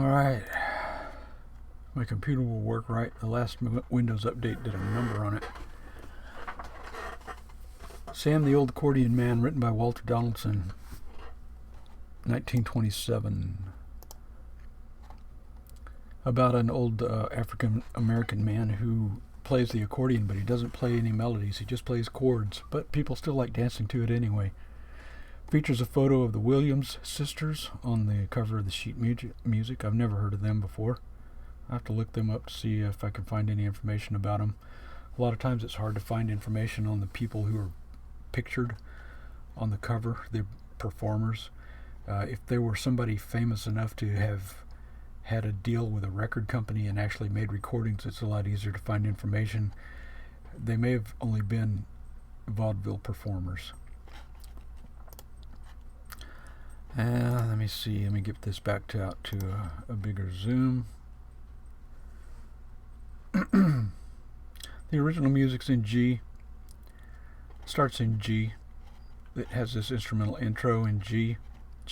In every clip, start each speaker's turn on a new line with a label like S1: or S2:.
S1: Alright, my computer will work right. The last Windows update did a number on it. Sam the Old Accordion Man, written by Walter Donaldson, 1927. About an old African American man who plays the accordion, but he doesn't play any melodies, he just plays chords, but people still like dancing to it anyway. Features a photo of the Williams sisters on the cover of the sheet music. I've never heard of them before. I have to look them up to see if I can find any information about them. A lot of times it's hard to find information on the people who are pictured on the cover, the performers. If they were somebody famous enough to have had a deal with a record company and actually made recordings, it's a lot easier to find information. They may have only been vaudeville performers. Let me see. Let me get this back out to a bigger zoom. The original music's in G. Starts in G. It has this instrumental intro in G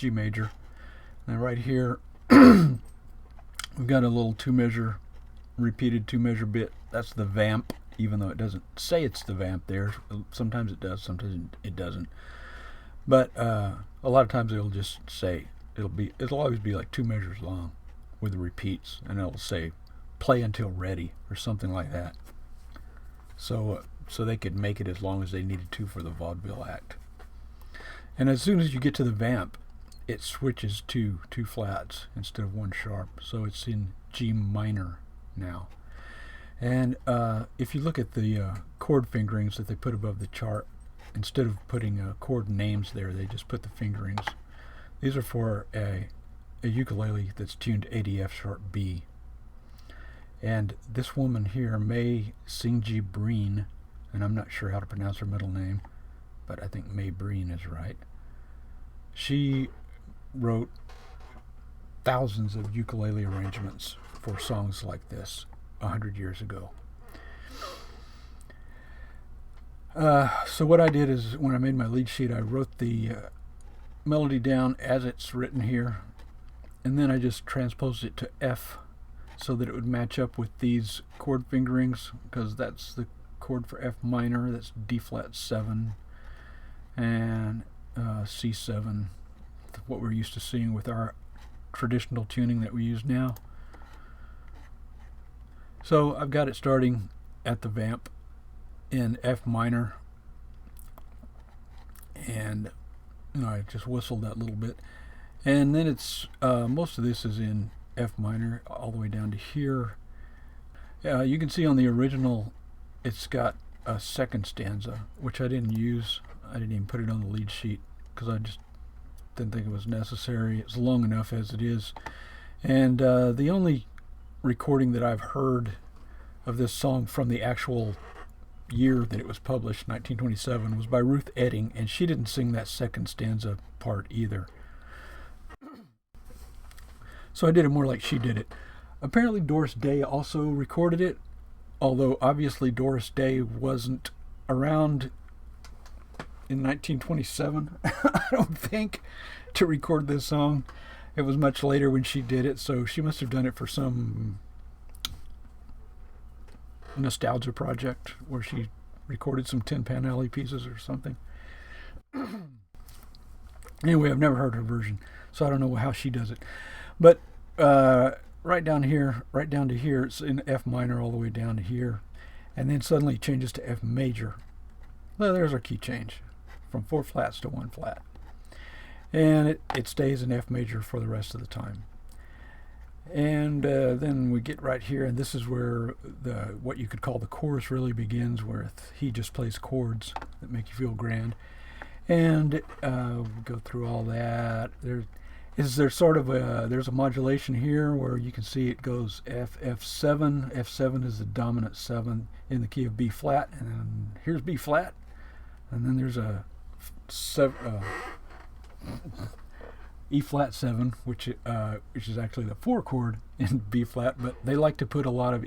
S1: major. And right here, we've got a little repeated two measure bit. That's the vamp, even though it doesn't say it's the vamp there. Sometimes it does, sometimes it doesn't. But a lot of times it'll just say, it'll always be like 2 measures long with the repeats, and it'll say play until ready or something like that. So they could make it as long as they needed to for the vaudeville act. And as soon as you get to the vamp, it switches to 2 flats instead of 1 sharp. So it's in G minor now. And if you look at the chord fingerings that they put above the chart, instead of putting chord names there, they just put the fingerings. These are for a ukulele that's tuned A to F sharp B. And this woman here, May Singji Breen, and I'm not sure how to pronounce her middle name, but I think May Breen is right. She wrote thousands of ukulele arrangements for songs like this 100 years ago. So what I did is, when I made my lead sheet, I wrote the melody down as it's written here, and then I just transposed it to F so that it would match up with these chord fingerings, because that's the chord for F minor. That's D flat 7 and C7, what we're used to seeing with our traditional tuning that we use now. So I've got it starting at the vamp in F minor, and I just whistled that little bit, and then it's most of this is in F minor all the way down to here. You can see on the original it's got a second stanza, which I didn't use. I didn't even put it on the lead sheet because I just didn't think it was necessary. It's long enough as it is. And the only recording that I've heard of this song from the actual year that it was published, 1927, was by Ruth Etting, and she didn't sing that second stanza part either. So I did it more like she did it. Apparently Doris Day also recorded it, although obviously Doris Day wasn't around in 1927, I don't think, to record this song. It was much later when she did it, so she must have done it for some nostalgia project where she recorded some Tin Pan Alley pieces or something. Anyway, I've never heard her version, so I don't know how she does it. But right down to here, it's in F minor all the way down to here, and then suddenly it changes to F major. Well, there's our key change from 4 flats to 1 flat, and it stays in F major for the rest of the time. And then we get right here, and this is where what you could call the chorus really begins, where he just plays chords that make you feel grand. And we go through all that. There's a modulation here where you can see it goes F7. F7 is the dominant 7 in the key of B flat, and then here's B flat, and then there's a E flat 7, which is actually the 4 chord in B flat, but they like to put a lot of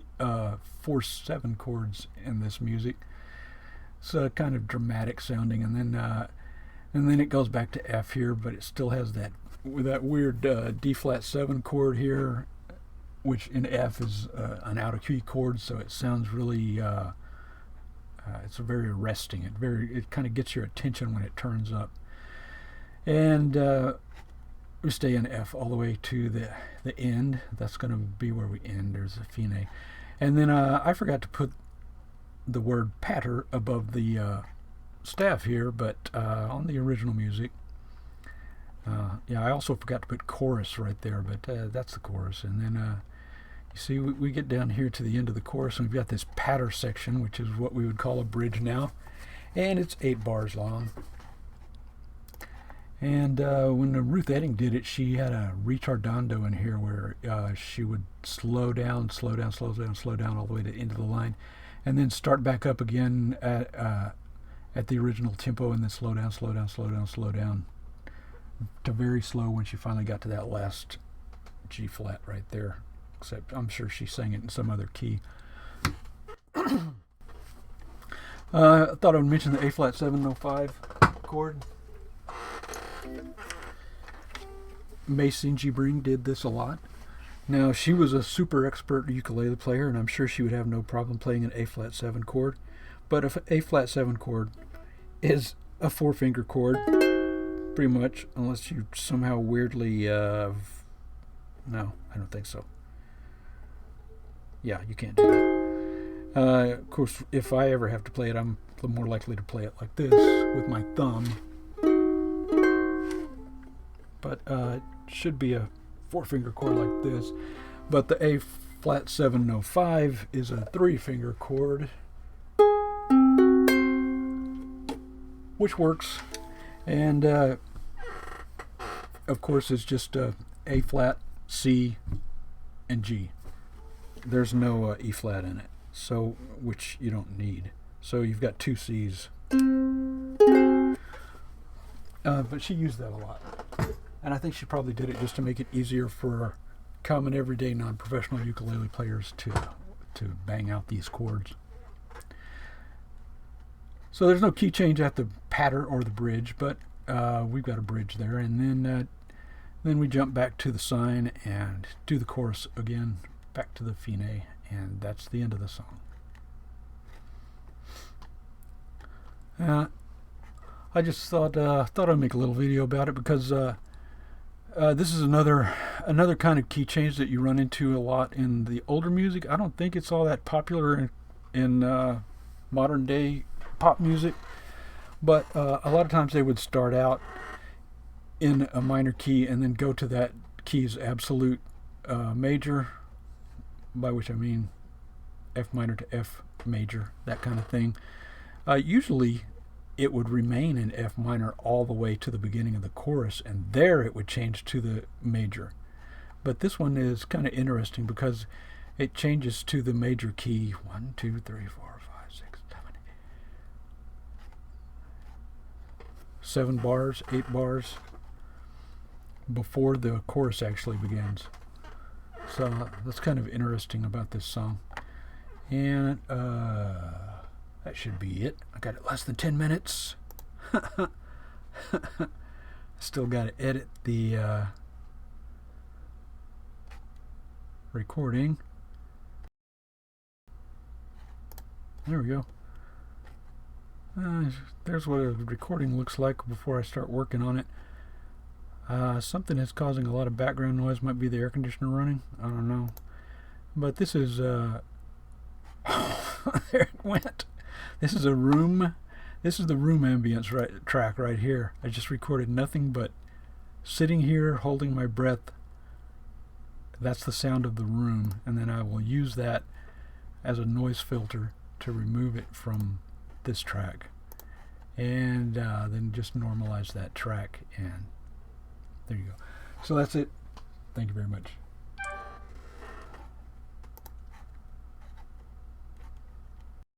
S1: 4/7 chords in this music. So kind of dramatic sounding, and then it goes back to F here, but it still has that with that weird D flat 7 chord here, which in F is an out of key chord, so it sounds really it's very arresting. It kind of gets your attention when it turns up. And we stay in F all the way to the end. That's going to be where we end. There's a fine. And then I forgot to put the word patter above the staff here, but on the original music. Yeah, I also forgot to put chorus right there, but that's the chorus. And then you see we get down here to the end of the chorus, and we've got this patter section, which is what we would call a bridge now. And it's 8 bars long. And when Ruth Etting did it, she had a retardando in here where she would slow down all the way to the end of the line, and then start back up again at the original tempo, and then slow down to very slow when she finally got to that last G flat right there. Except I'm sure she sang it in some other key. I thought I would mention the A flat 705 chord. May Sinji Bring did this a lot. Now, she was a super expert ukulele player, and I'm sure she would have no problem playing an A flat 7 chord. But if A flat 7 chord is a 4-finger chord, pretty much, unless you somehow weirdly no, I don't think so. Yeah, you can't do that. Of course, if I ever have to play it, I'm more likely to play it like this with my thumb. But it should be a 4-finger chord like this. But the A flat 705 is a 3-finger chord, which works. And of course, it's just A flat, C, and G. There's no E flat in it, so which you don't need. So you've got 2 C's. But she used that a lot. And I think she probably did it just to make it easier for common everyday non-professional ukulele players to bang out these chords. So there's no key change at the patter or the bridge, but we've got a bridge there, and then we jump back to the sign and do the chorus again, back to the fine, and that's the end of the song. I just thought I'd make a little video about it because this is another kind of key change that you run into a lot in the older music. I don't think it's all that popular in modern day pop music, but a lot of times they would start out in a minor key and then go to that key's absolute major, by which I mean F minor to F major, that kind of thing. Usually it would remain in F minor all the way to the beginning of the chorus, and there it would change to the major. But this one is kind of interesting because it changes to the major key 1, 2, 3, 4, 5, 6, 7 bars, 8 bars before the chorus actually begins. So that's kind of interesting about this song. And that should be it. I got it less than 10 minutes. Still got to edit the recording. There we go. There's what a recording looks like before I start working on it. Something is causing a lot of background noise. Might be the air conditioner running. I don't know. But this is there it went. This is the room ambience track right here. I just recorded nothing but sitting here holding my breath. That's the sound of the room, and then I will use that as a noise filter to remove it from this track, and then just normalize that track, and there you go. So that's it. Thank you very much.